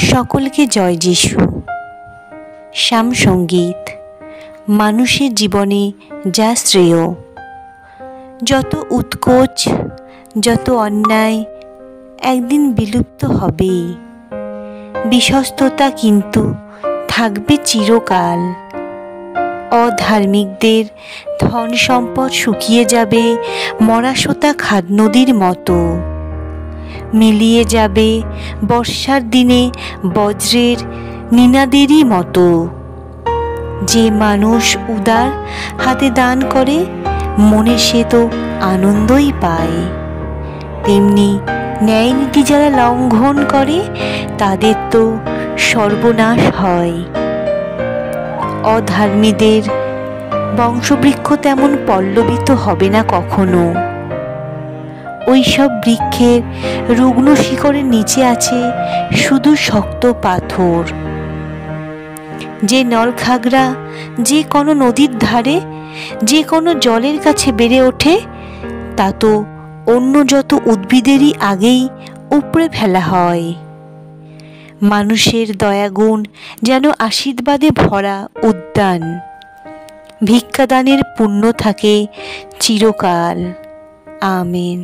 সকলকে জয় যিশু। শ্যাম সঙ্গীত। মানুষের জীবনে যা শ্রেয়, যত উৎকোচ, যত অন্যায় একদিন বিলুপ্ত হবেই, বিশ্বস্ততা কিন্তু থাকবে চিরকাল। অধার্মিকদের ধন সম্পদ শুকিয়ে যাবে মরাশোতা খাদ নদীর মতো, মিলিয়ে যাবে বর্ষার দিনে বজ্রের নিনাদেরই মতো। যে মানুষ উদার হাতে দান করে মনে সে তো আনন্দই পায়, তেমনি ন্যায় নীতি যারা লঙ্ঘন করে তাদের তো সর্বনাশ হয়। অধর্মীদের বংশবৃক্ষ তেমন পল্লবিত হবে না কখনো। ওইসব বৃক্ষের রুগ্ন শিকড়ের নিচে আছে শুধু শক্ত পাথর। যে নলখাগড়া যে কোনো নদীর ধারে যে কোনো জলের কাছে বেড়ে ওঠে তা তো অন্য যত উদ্ভিদেরই আগেই উপড়ে ফেলা হয়। মানুষের দয়াগুণ যেন আশীর্বাদে ভরা উদ্যান, ভিক্ষাদানের পুণ্য থাকে চিরকাল। আমেন।